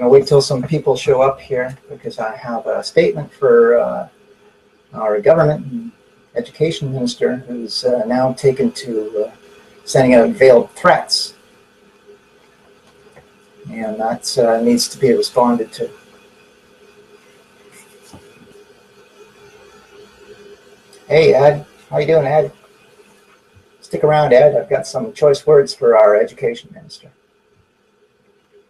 going to wait till some people show up here because I have a statement for our government and education minister who's now taken to sending out veiled threats. And that needs to be responded to. Hey, Ed. How you doing, Ed? Stick around, Ed. I've got some choice words for our education minister.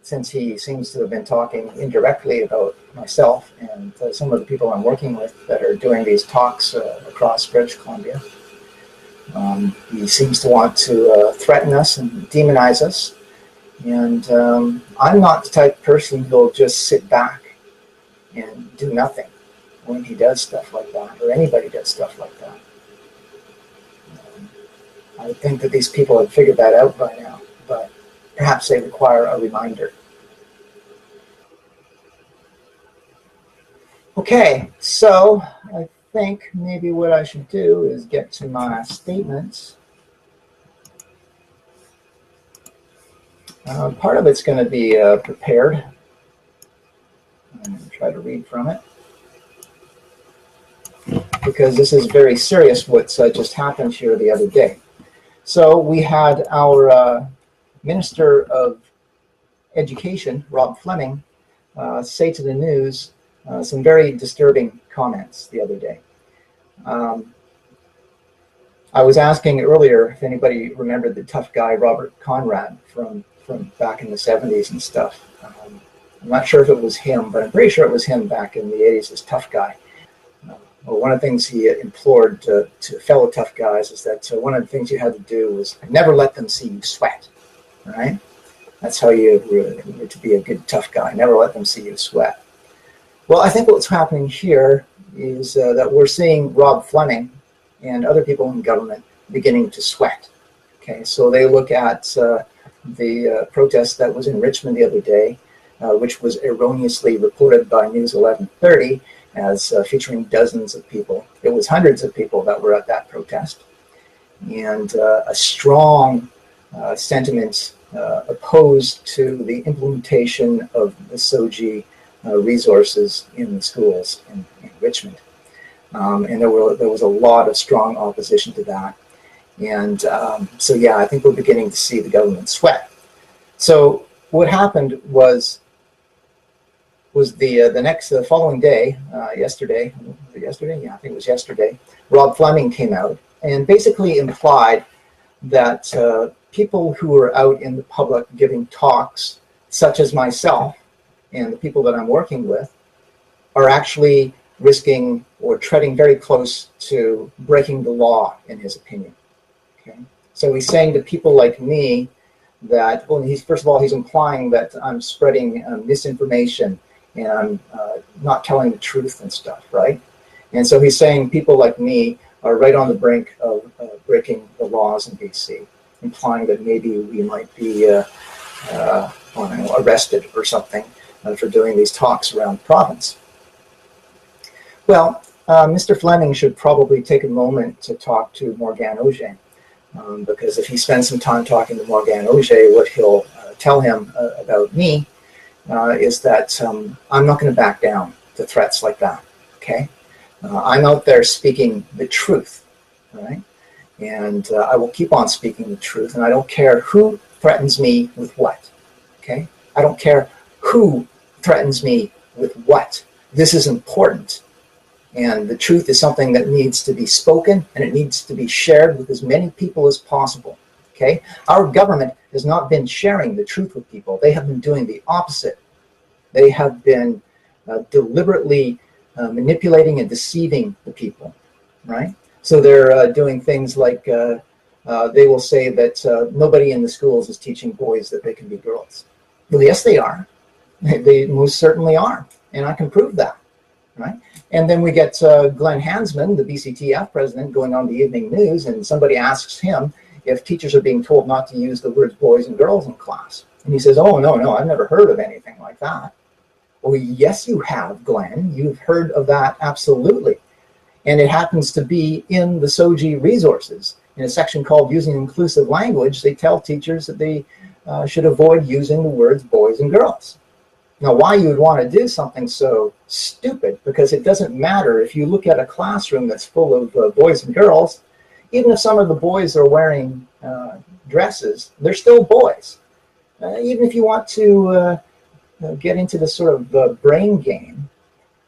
Since he seems to have been talking indirectly about myself and some of the people I'm working with that are doing these talks across British Columbia, he seems to want to threaten us and demonize us. And I'm not the type of person who'll just sit back and do nothing when he does stuff like that, or anybody does stuff like that. I think that these people have figured that out by now, but perhaps they require a reminder. Okay, so I think maybe what I should do is get to my statements. Part of it's going to be prepared. I'm going to try to read from it, because this is very serious what's just happened here the other day. So we had our Minister of Education, Rob Fleming, say to the news some very disturbing comments the other day. I was asking earlier if anybody remembered the tough guy Robert Conrad from back in the 70s and stuff. I'm not sure if it was him, but I'm pretty sure it was him back in the 80s, this tough guy. Well, one of the things he implored to fellow tough guys is that one of the things you had to do was never let them see you sweat, right? That's how you were to be a good tough guy, never let them see you sweat. Well, I think what's happening here is that we're seeing Rob Fleming and other people in government beginning to sweat. Okay, so they look at the protest that was in Richmond the other day, which was erroneously reported by News 1130 as featuring dozens of people. It was hundreds of people that were at that protest. And a strong sentiment opposed to the implementation of the SOGI resources in the schools in Richmond. And there was a lot of strong opposition to that. And so, yeah, I think we're beginning to see the government sweat. So what happened was the following day, yesterday? Yeah, I think it was yesterday, Rob Fleming came out and basically implied that people who are out in the public giving talks, such as myself and the people that I'm working with, are actually risking or treading very close to breaking the law, in his opinion. Okay, so he's saying to people like me that, well, first of all, he's implying that I'm spreading misinformation and I'm not telling the truth and stuff, right? And so he's saying people like me are right on the brink of breaking the laws in BC, implying that maybe we might be arrested or something for doing these talks around the province. Well, Mr. Fleming should probably take a moment to talk to Morgan Auger, because if he spends some time talking to Morgan Auger, what he'll tell him about me is that I'm not going to back down to threats like that, okay? I'm out there speaking the truth, right? And I will keep on speaking the truth, and I don't care who threatens me with what, okay? I don't care who threatens me with what. This is important. And the truth is something that needs to be spoken, and it needs to be shared with as many people as possible, okay? Our government has not been sharing the truth with people. They have been doing the opposite. They have been deliberately manipulating and deceiving the people, right? So they're doing things like they will say that nobody in the schools is teaching boys that they can be girls. Well, yes, they are. They most certainly are, and I can prove that, right? And then we get Glenn Hansman, the BCTF president, going on the evening news, and somebody asks him if teachers are being told not to use the words boys and girls in class. And he says, oh, no, I've never heard of anything like that. Well, yes, you have, Glenn. You've heard of that, absolutely. And it happens to be in the SOGI resources. In a section called Using Inclusive Language, they tell teachers that they should avoid using the words boys and girls. Now, why you would want to do something so stupid, because it doesn't matter if you look at a classroom that's full of boys and girls, even if some of the boys are wearing dresses, they're still boys. Even if you want to get into this sort of brain game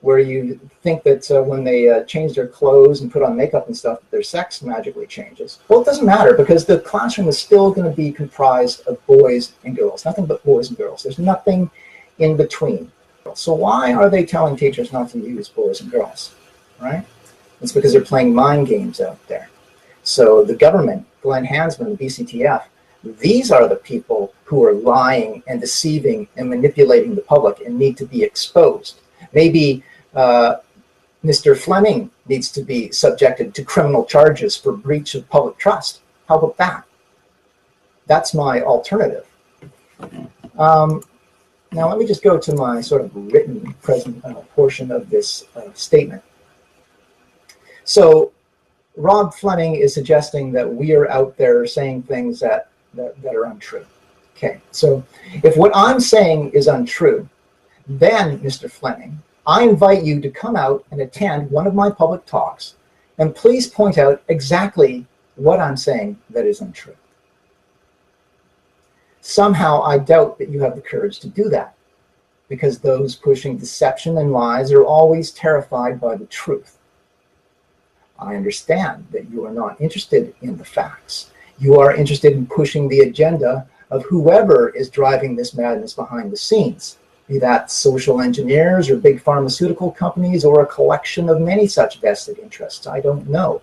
where you think that when they change their clothes and put on makeup and stuff, their sex magically changes. Well, it doesn't matter, because the classroom is still going to be comprised of boys and girls, nothing but boys and girls. There's nothing in between. So why are they telling teachers not to use boys and girls, right? It's because they're playing mind games out there. So the government, Glenn Hansman, the BCTF, these are the people who are lying and deceiving and manipulating the public and need to be exposed. Maybe Mr. Fleming needs to be subjected to criminal charges for breach of public trust. How about that? That's my alternative. Now let me just go to my sort of written portion of this statement. So Rob Fleming is suggesting that we are out there saying things that are untrue. Okay, so if what I'm saying is untrue, then, Mr. Fleming, I invite you to come out and attend one of my public talks, and please point out exactly what I'm saying that is untrue. Somehow I doubt that you have the courage to do that, because those pushing deception and lies are always terrified by the truth. I understand that you are not interested in the facts. You are interested in pushing the agenda of whoever is driving this madness behind the scenes, be that social engineers or big pharmaceutical companies or a collection of many such vested interests. I don't know.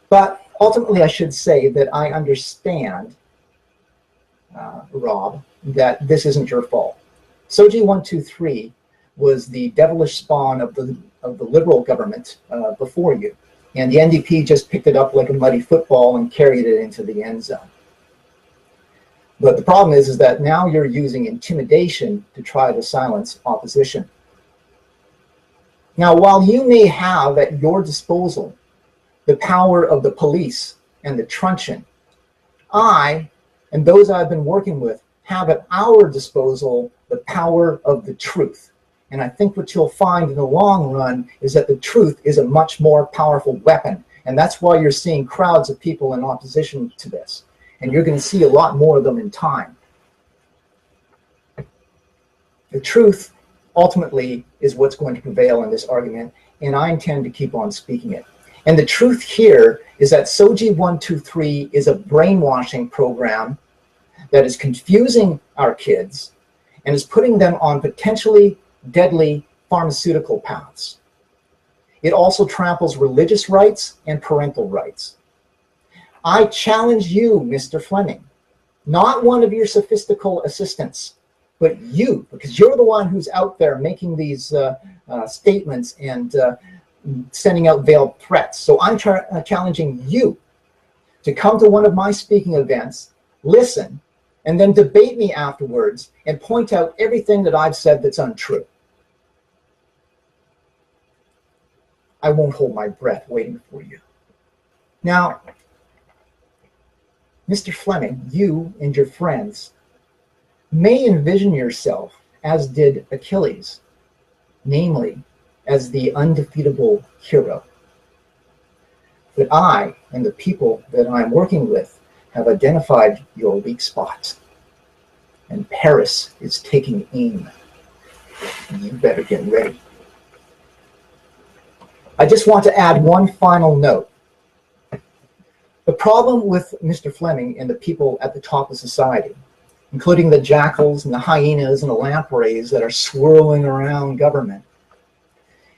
But ultimately, I should say that I understand, Rob, that this isn't your fault. Soji 123 was the devilish spawn of the Liberal government before you, and the NDP just picked it up like a muddy football and carried it into the end zone. But the problem is that now you're using intimidation to try to silence opposition. Now, while you may have at your disposal the power of the police and the truncheon, I and those I've been working with have at our disposal the power of the truth. And I think what you'll find in the long run is that the truth is a much more powerful weapon. And that's why you're seeing crowds of people in opposition to this. And you're going to see a lot more of them in time. The truth ultimately is what's going to prevail in this argument, and I intend to keep on speaking it. And the truth here is that Soji 123 is a brainwashing program that is confusing our kids and is putting them on potentially deadly pharmaceutical paths. It also tramples religious rights and parental rights. I challenge you, Mr. Fleming, not one of your sophistical assistants, but you, because you're the one who's out there making these statements and sending out veiled threats. So I'm challenging you to come to one of my speaking events, listen, and then debate me afterwards and point out everything that I've said that's untrue. I won't hold my breath waiting for you. Now, Mr. Fleming, you and your friends may envision yourself as did Achilles, namely as the undefeatable hero. But I and the people that I'm working with have identified your weak spots, and Paris is taking aim. You better get ready. I just want to add one final note. The problem with Mr. Fleming and the people at the top of society, including the jackals and the hyenas and the lampreys that are swirling around government,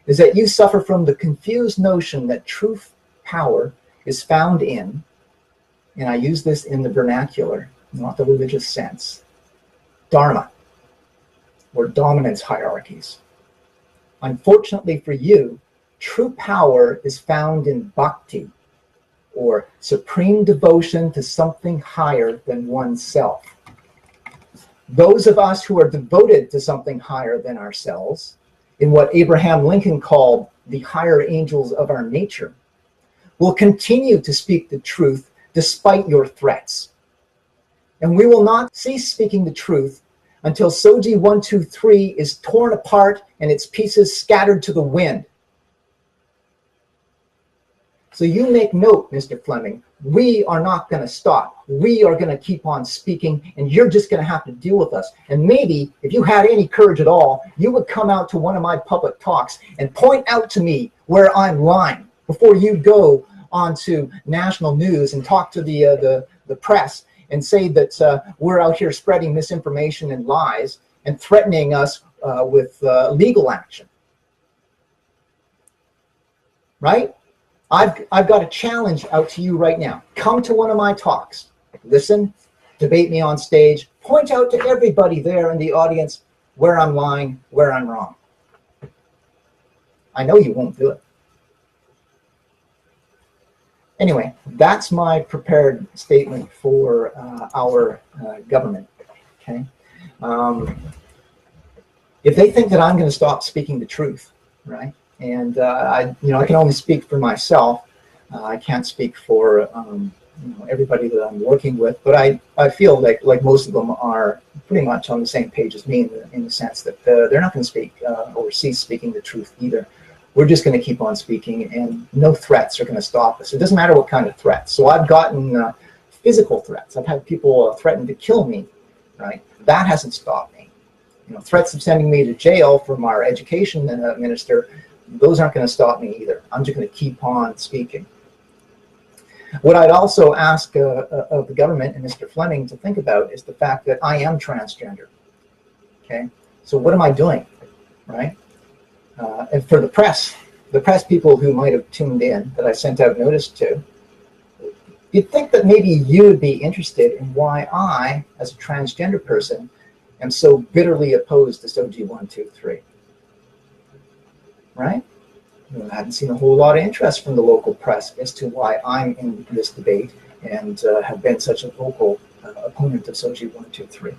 is that you suffer from the confused notion that true power is found in, and I use this in the vernacular, not the religious sense, dharma, or dominance hierarchies. Unfortunately for you, true power is found in bhakti, or supreme devotion to something higher than oneself. Those of us who are devoted to something higher than ourselves, in what Abraham Lincoln called the higher angels of our nature, will continue to speak the truth despite your threats. And we will not cease speaking the truth until Soji 123 is torn apart and its pieces scattered to the wind. So you make note, Mr. Fleming, we are not going to stop. We are going to keep on speaking, and you're just going to have to deal with us. And maybe, if you had any courage at all, you would come out to one of my public talks and point out to me where I'm lying before you go onto national news and talk to the press and say that we're out here spreading misinformation and lies and threatening us with legal action. Right? I've got a challenge out to you right now. Come to one of my talks. Listen, debate me on stage, point out to everybody there in the audience where I'm lying, where I'm wrong. I know you won't do it. Anyway, that's my prepared statement for our government. Okay, if they think that I'm going to stop speaking the truth, right? And I can only speak for myself. I can't speak for everybody that I'm working with, but I feel like most of them are pretty much on the same page as me in the sense that they're not going to speak or cease speaking the truth either. We're just going to keep on speaking, and no threats are going to stop us. It doesn't matter what kind of threats. So I've gotten physical threats. I've had people threaten to kill me, right? That hasn't stopped me. Threats of sending me to jail from our education minister, those aren't going to stop me either. I'm just going to keep on speaking. What I'd also ask of the government and Mr. Fleming to think about is the fact that I am transgender. Okay, so what am I doing, right? And for the press people who might have tuned in that I sent out notice to, you'd think that maybe you would be interested in why I, as a transgender person, am so bitterly opposed to Soji 123. Right? I haven't seen a whole lot of interest from the local press as to why I'm in this debate and have been such a vocal opponent of Soji 123.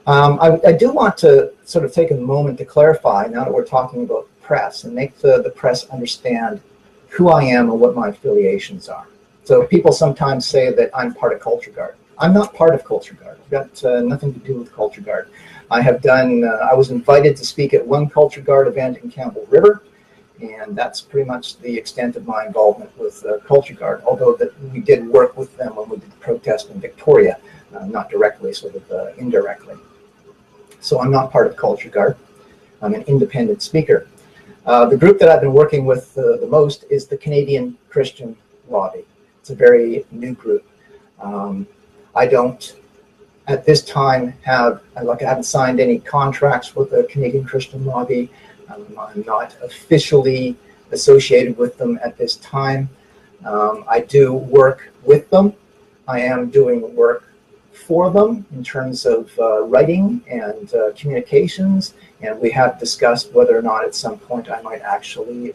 I do want to sort of take a moment to clarify, now that we're talking about press, and make the press understand who I am and what my affiliations are. So people sometimes say that I'm part of Culture Guard. I'm not part of Culture Guard. I've got nothing to do with Culture Guard. I was invited to speak at one Culture Guard event in Campbell River, and that's pretty much the extent of my involvement with Culture Guard, although we did work with them when we did the protest in Victoria, not directly, sort of indirectly. So I'm not part of Culture Guard. I'm an independent speaker. The group that I've been working with the most is the Canadian Christian Lobby. It's a very new group. I don't, at this time, I haven't signed any contracts with the Canadian Christian Lobby. I'm not officially associated with them at this time. I do work with them. I am doing work for them in terms of writing and communications, and we have discussed whether or not at some point I might actually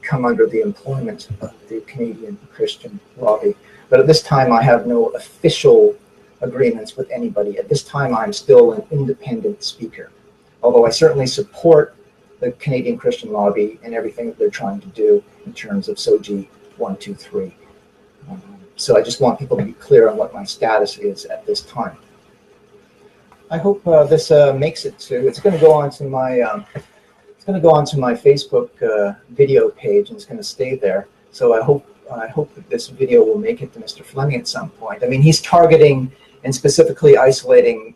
come under the employment of the Canadian Christian Lobby. But at this time, I have no official agreements with anybody. At this time, I'm still an independent speaker, although I certainly support the Canadian Christian Lobby and everything that they're trying to do in terms of Soji 123. So I just want people to be clear on what my status is at this time. I hope this makes it to. It's going to go onto my. It's going to go onto my Facebook video page, and it's going to stay there. So I hope that this video will make it to Mr. Fleming at some point. I mean, he's targeting and specifically isolating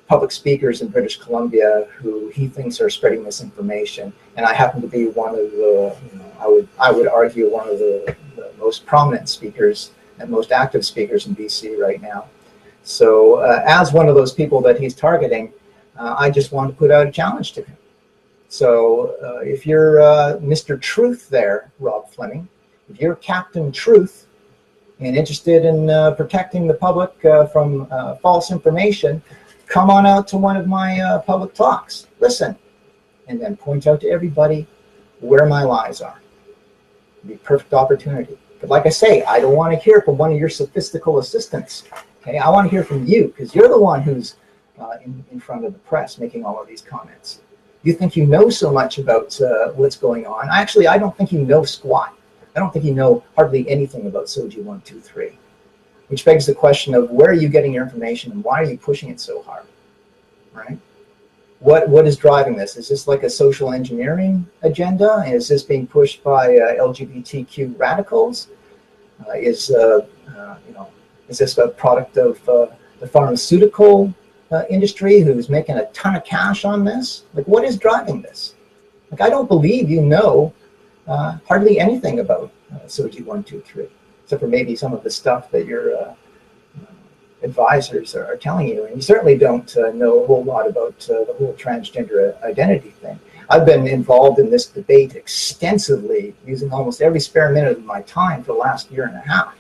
public speakers in British Columbia who he thinks are spreading misinformation, and I happen to be one of the. I would argue one of the most prominent speakers and most active speakers in BC right now. So as one of those people that he's targeting, I just want to put out a challenge to him. So if you're Mr. Truth there, Rob Fleming, if you're Captain Truth and interested in protecting the public from false information, come on out to one of my public talks. Listen, and then point out to everybody where my lies are. It'd be a perfect opportunity. But like I say, I don't want to hear from one of your sophistical assistants. Okay, I want to hear from you, because you're the one who's in front of the press making all of these comments. You think you know so much about what's going on. Actually, I don't think you know squat. I don't think you know hardly anything about Soji 123. which begs the question of where are you getting your information and why are you pushing it so hard, right? What is driving this? Is this like a social engineering agenda? Is this being pushed by LGBTQ radicals? Is this a product of the pharmaceutical industry who's making a ton of cash on this? Like, what is driving this? Like, I don't believe you know hardly anything about Soji 123, except for maybe some of the stuff that your advisors are telling you, and you certainly don't know a whole lot about the whole transgender identity thing. I've been involved in this debate extensively, using almost every spare minute of my time for the last year and a half.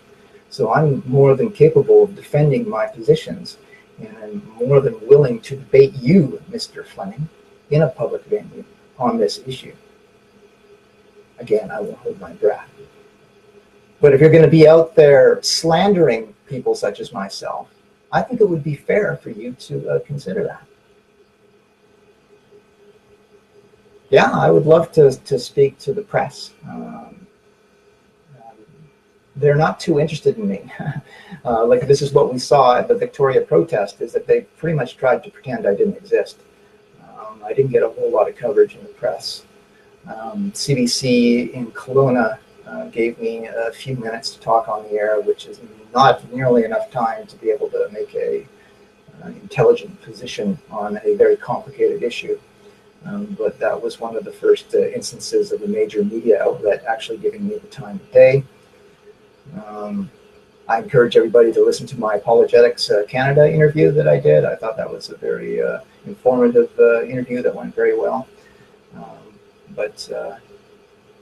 So I'm more than capable of defending my positions, and I'm more than willing to debate you, Mr. Fleming, in a public venue on this issue. Again, I won't hold my breath. But if you're going to be out there slandering people such as myself, I think it would be fair for you to consider that. Yeah, I would love to speak to the press. They're not too interested in me. Like, this is what we saw at the Victoria protest, is that they pretty much tried to pretend I didn't exist. I didn't get a whole lot of coverage in the press. CBC in Kelowna gave me a few minutes to talk on the air, which is not nearly enough time to be able to make an intelligent position on a very complicated issue. But that was one of the first instances of a major media outlet actually giving me the time of day. I encourage everybody to listen to my Apologetics Canada interview that I did. I thought that was a very informative interview that went very well.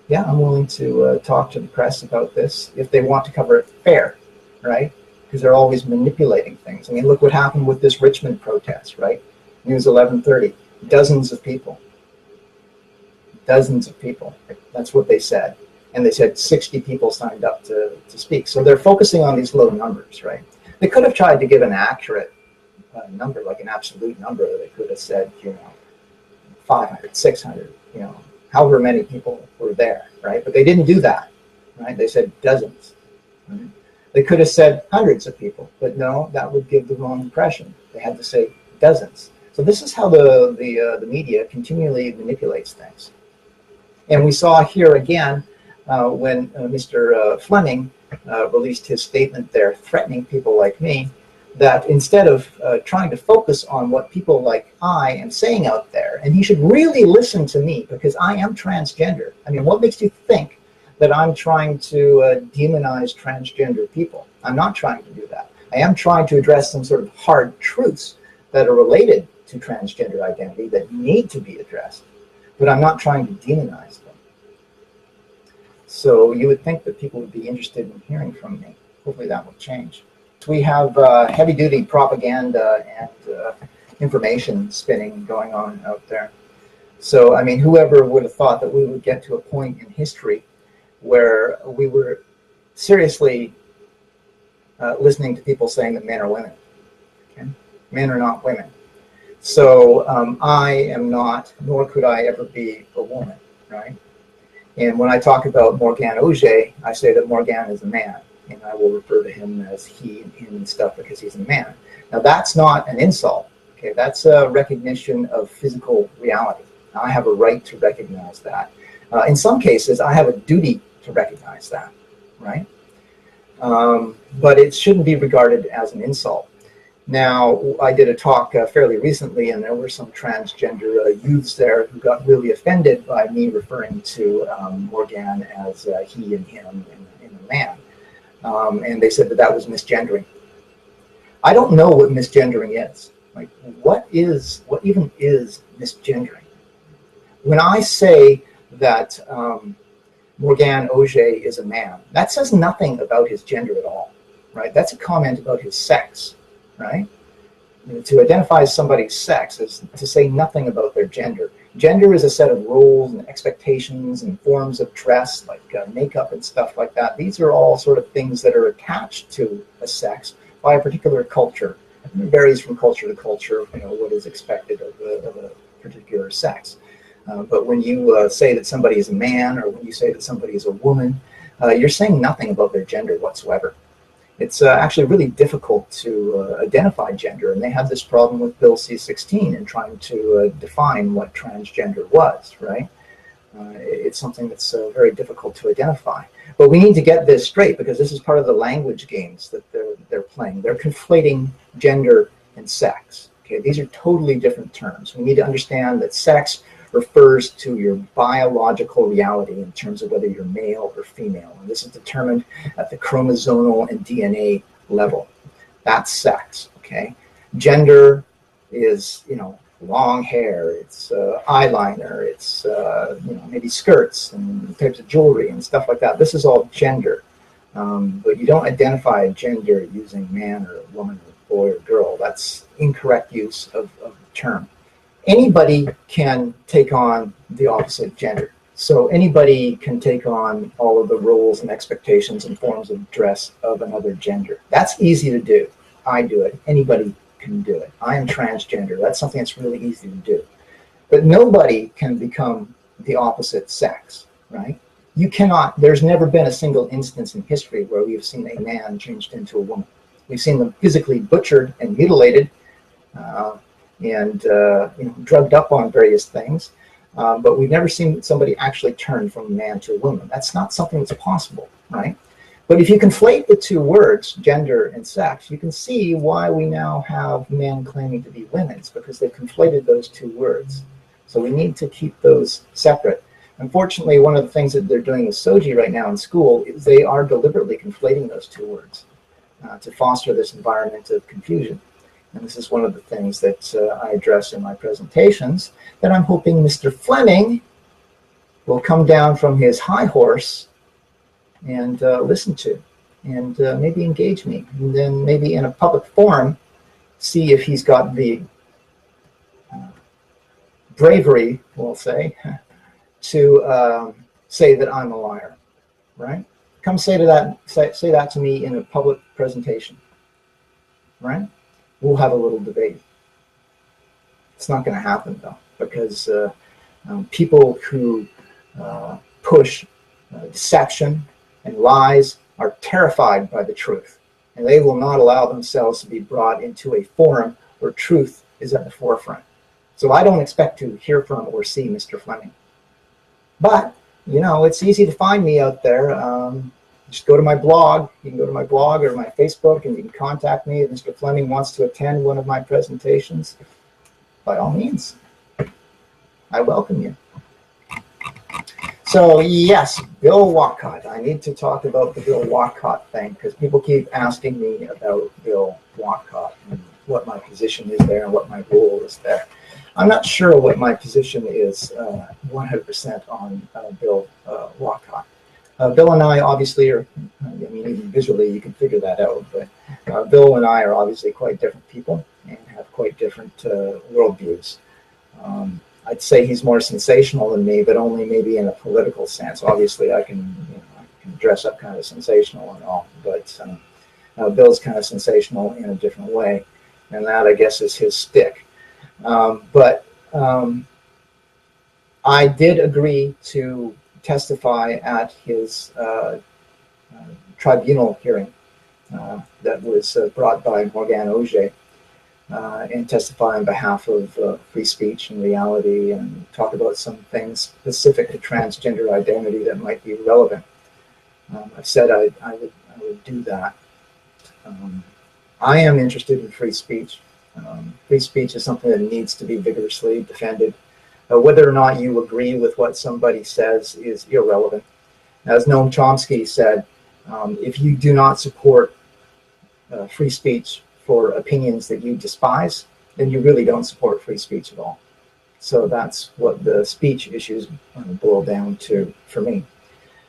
Yeah, I'm willing to talk to the press about this if they want to cover it fair, right? Because they're always manipulating things. I mean, look what happened with this Richmond protest, right? News 1130, dozens of people. Dozens of people. That's what they said. And they said 60 people signed up to speak. So they're focusing on these low numbers, right? They could have tried to give an accurate number, like an absolute number. They could have said, 500, 600, however many people were there, right? But they didn't do that, right? They said dozens. Right? They could have said hundreds of people, but no, that would give the wrong impression. They had to say dozens. So this is how the media continually manipulates things. And we saw here again when Mr. Fleming released his statement there, threatening people like me, that instead of trying to focus on what people like I am saying out there, and he should really listen to me because I am transgender. I mean, what makes you think that I'm trying to demonize transgender people? I'm not trying to do that. I am trying to address some sort of hard truths that are related to transgender identity that need to be addressed, but I'm not trying to demonize them. So you would think that people would be interested in hearing from me. Hopefully that will change. We have heavy-duty propaganda and information spinning going on out there. So, I mean, whoever would have thought that we would get to a point in history where we were seriously listening to people saying that men are women. Okay? Men are not women. So I am not, nor could I ever be a woman, right? And when I talk about Morgan Auger, I say that Morgan is a man. And I will refer to him as he and him and stuff because he's a man. Now, that's not an insult. Okay, that's a recognition of physical reality. I have a right to recognize that. In some cases, I have a duty to recognize that, right? But it shouldn't be regarded as an insult. Now, I did a talk fairly recently, and there were some transgender youths there who got really offended by me referring to Morgan as he and him and a man. And they said that was misgendering. I don't know what misgendering is. Like, what even is misgendering? When I say that Morgan Auger is a man, that says nothing about his gender at all, right? That's a comment about his sex, right? To identify somebody's sex is to say nothing about their gender. Gender is a set of rules and expectations and forms of dress, like makeup and stuff like that. These are all sort of things that are attached to a sex by a particular culture. It varies from culture to culture, what is expected of a particular sex. But when you say that somebody is a man, or when you say that somebody is a woman, you're saying nothing about their gender whatsoever. It's actually really difficult to identify gender, and they had this problem with Bill C-16 in trying to define what transgender was, right? It's something that's very difficult to identify. But we need to get this straight, because this is part of the language games that they're playing. They're conflating gender and sex. Okay, these are totally different terms. We need to understand that sex refers to your biological reality in terms of whether you're male or female. And this is determined at the chromosomal and DNA level. That's sex, okay? Gender is, long hair, it's eyeliner, it's, maybe skirts and types of jewelry and stuff like that. This is all gender. But you don't identify gender using man or woman or boy or girl. That's incorrect use of the term. Anybody can take on the opposite gender. So anybody can take on all of the roles and expectations and forms of dress of another gender. That's easy to do. I do it. Anybody can do it. I am transgender. That's something that's really easy to do. But nobody can become the opposite sex, right? You cannot, there's never been a single instance in history where we've seen a man changed into a woman. We've seen them physically butchered and mutilated, and drugged up on various things, but we've never seen somebody actually turn from a man to a woman. That's not something that's possible, right? But if you conflate the two words, gender and sex, you can see why we now have men claiming to be women. It's because they've conflated those two words. So we need to keep those separate. Unfortunately, one of the things that they're doing with Soji right now in school is they are deliberately conflating those two words to foster this environment of confusion. And this is one of the things that I address in my presentations, that I'm hoping Mr. Fleming will come down from his high horse and listen to, and maybe engage me, and then maybe in a public forum, see if he's got the bravery, we'll say, to say that I'm a liar, right? Come say that to me in a public presentation, right? We'll have a little debate. It's not going to happen, though, because people who push deception and lies are terrified by the truth, and they will not allow themselves to be brought into a forum where truth is at the forefront. So I don't expect to hear from or see Mr. Fleming. But, it's easy to find me out there. Just go to my blog. You can go to my blog or my Facebook, and you can contact me if Mr. Fleming wants to attend one of my presentations. By all means, I welcome you. So yes, Bill Walcott. I need to talk about the Bill Walcott thing, because people keep asking me about Bill Walcott and what my position is there and what my role is there. I'm not sure what my position is 100% on Bill Walcott. Bill and I obviously are, even visually you can figure that out, but Bill and I are obviously quite different people and have quite different worldviews. I'd say he's more sensational than me, but only maybe in a political sense. Obviously I can dress up kind of sensational and all, but Bill's kind of sensational in a different way, and that, I guess, is his stick. But I did agree to testify at his tribunal hearing that was brought by Morgane Auger, and testify on behalf of free speech and reality, and talk about some things specific to transgender identity that might be relevant. I said I would do that. I am interested in free speech. Free speech is something that needs to be vigorously defended. Whether or not you agree with what somebody says is irrelevant. As Noam Chomsky said, if you do not support free speech for opinions that you despise, then you really don't support free speech at all. So that's what the speech issues boil down to for me.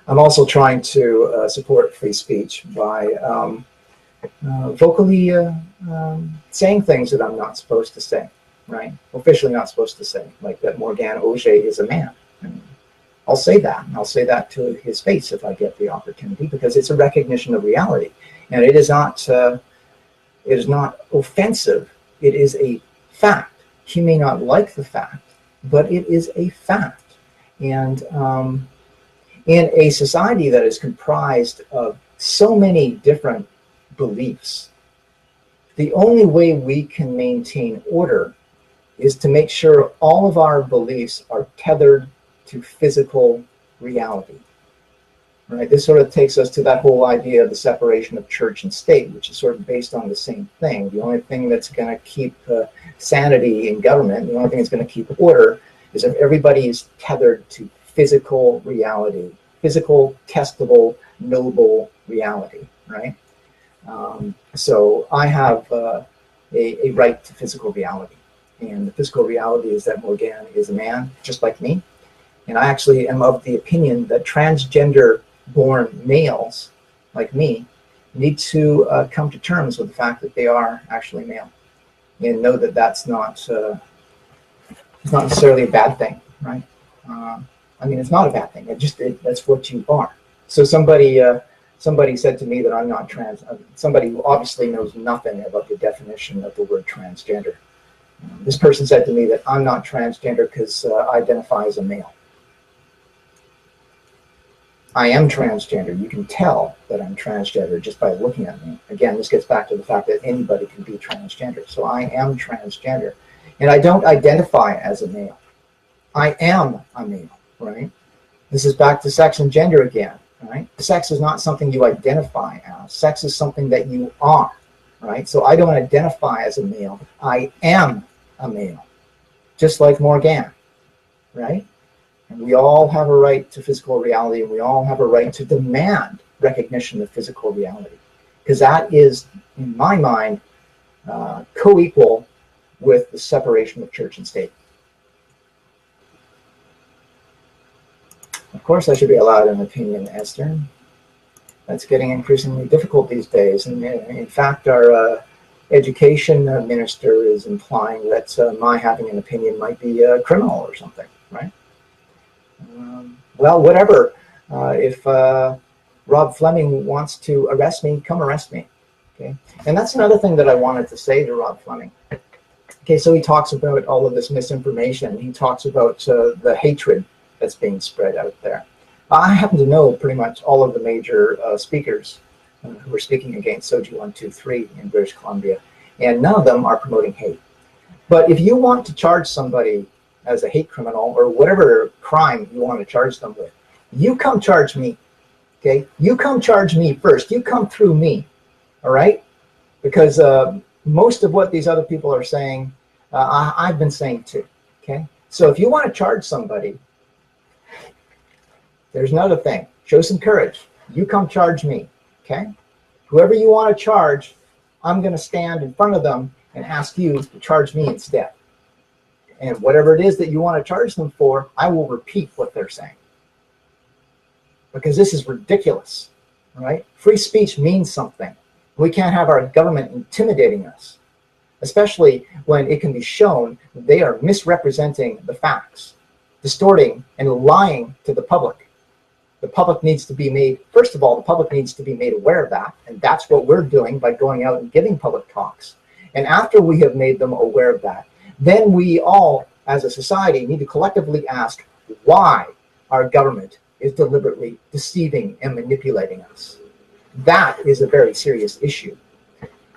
I'm also trying to support free speech by vocally saying things that I'm not supposed to say, right? Officially not supposed to say, like that Morgane Auger is a man. And I'll say that, and I'll say that to his face if I get the opportunity, because it's a recognition of reality, and it is not offensive. It is a fact. He may not like the fact, but it is a fact. And in a society that is comprised of so many different beliefs. The only way we can maintain order is to make sure all of our beliefs are tethered to physical reality. Right? This sort of takes us to that whole idea of the separation of church and state, which is sort of based on the same thing. The only thing that's going to keep sanity in government, the only thing that's going to keep order, is if everybody is tethered to physical reality, physical, testable, knowable reality, right? So I have a right to physical reality. And the physical reality is that Morgan is a man, just like me. And I actually am of the opinion that transgender-born males, like me, need to come to terms with the fact that they are actually male, and know that that's not it's not necessarily a bad thing, right? I mean, it's not a bad thing. That's what you are. So somebody said to me that I'm not trans. Somebody who obviously knows nothing about the definition of the word transgender. This person said to me that I'm not transgender because I identify as a male. I am transgender. You can tell that I'm transgender just by looking at me. Again, this gets back to the fact that anybody can be transgender. So I am transgender. And I don't identify as a male. I am a male, right? This is back to sex and gender again, right? Sex is not something you identify as. Sex is something that you are, right? So I don't identify as a male. I am a male, just like Morgan, right? And we all have a right to physical reality, and we all have a right to demand recognition of physical reality, because that is, in my mind, co-equal with the separation of church and state. Of course, I should be allowed an opinion, Esther. That's getting increasingly difficult these days. And in fact, our education minister is implying that my having an opinion might be criminal or something, right? Well, whatever. If Rob Fleming wants to arrest me, come arrest me. Okay, and that's another thing that I wanted to say to Rob Fleming. Okay, so he talks about all of this misinformation. He talks about the hatred that's being spread out there. I happen to know pretty much all of the major speakers who are speaking against SOGI 123 in British Columbia, and none of them are promoting hate. But if you want to charge somebody as a hate criminal or whatever crime you want to charge them with, you come charge me, okay? You come charge me first. You come through me, all right? Because most of what these other people are saying, I've been saying too, okay? So if you want to charge somebody, there's another thing. Show some courage. You come charge me, okay? Whoever you want to charge, I'm going to stand in front of them and ask you to charge me instead. And whatever it is that you want to charge them for, I will repeat what they're saying. Because this is ridiculous, right? Free speech means something. We can't have our government intimidating us, especially when it can be shown that they are misrepresenting the facts, distorting and lying to the public. The public needs to be made, first of all, the public needs to be made aware of that. And that's what we're doing by going out and giving public talks. And after we have made them aware of that, then we all, as a society, need to collectively ask why our government is deliberately deceiving and manipulating us. That is a very serious issue.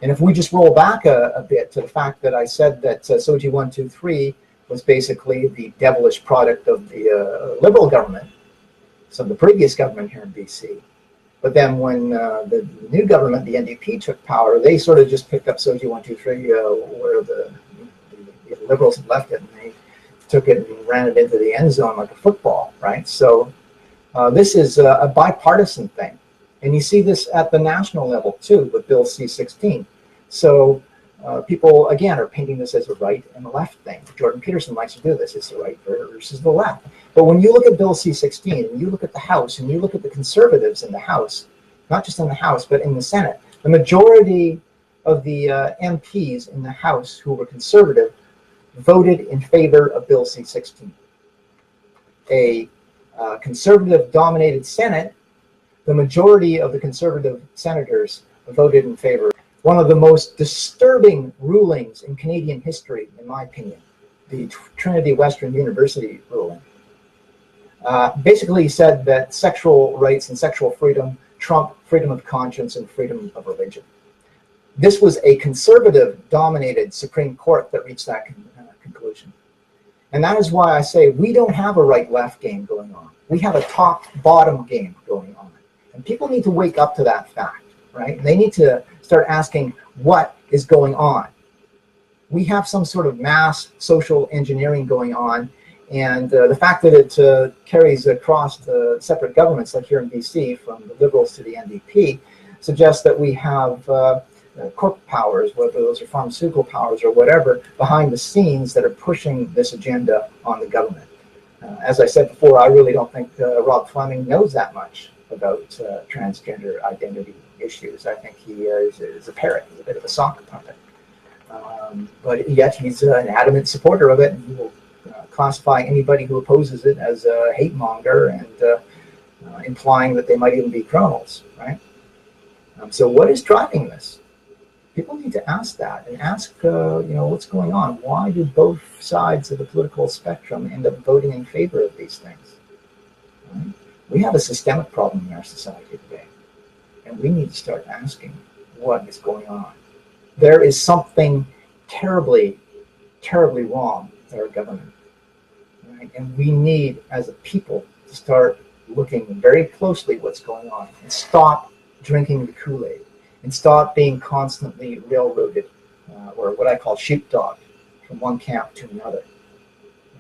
And if we just roll back a bit to the fact that I said that SOGI 123 was basically the devilish product of the Liberal government, so the previous government here in BC. But then when the new government, the NDP, took power, they sort of just picked up SOGI 123 where the Liberals had left it, and they took it and ran it into the end zone like a football, right? So this is a bipartisan thing. And you see this at the national level too with Bill C-16. So people, again, are painting this as a right and a left thing. Jordan Peterson likes to do this. It's the right versus the left. But when you look at Bill C-16 and you look at the House and you look at the conservatives in the House, not just in the House, but in the Senate, the majority of the MPs in the House who were conservative voted in favor of Bill C-16. A conservative-dominated Senate, the majority of the conservative senators voted in favor. One of the most disturbing rulings in Canadian history, in my opinion, the Trinity Western University ruling, basically said that sexual rights and sexual freedom trump freedom of conscience and freedom of religion. This was a conservative-dominated Supreme Court that reached that conclusion. And that is why I say we don't have a right-left game going on. We have a top-bottom game going on. And people need to wake up to that fact, right? And they need to start asking what is going on. We have some sort of mass social engineering going on, and the fact that it carries across the separate governments, like here in BC, from the Liberals to the NDP, suggests that we have corporate powers, whether those are pharmaceutical powers or whatever, behind the scenes that are pushing this agenda on the government. As I said before, I really don't think Rob Fleming knows that much about transgender identity issues. I think he is a parrot. He's a bit of a sock puppet. But yet he's an adamant supporter of it, and he will classify anybody who opposes it as a hate monger and implying that they might even be criminals, right? So what is driving this? People need to ask that and ask, what's going on? Why do both sides of the political spectrum end up voting in favor of these things? Right? We have a systemic problem in our society today, and we need to start asking what is going on. There is something terribly, terribly wrong with our government, right? And we need, as a people, to start looking very closely at what's going on and stop drinking the Kool-Aid and stop being constantly railroaded or what I call sheepdog from one camp to another.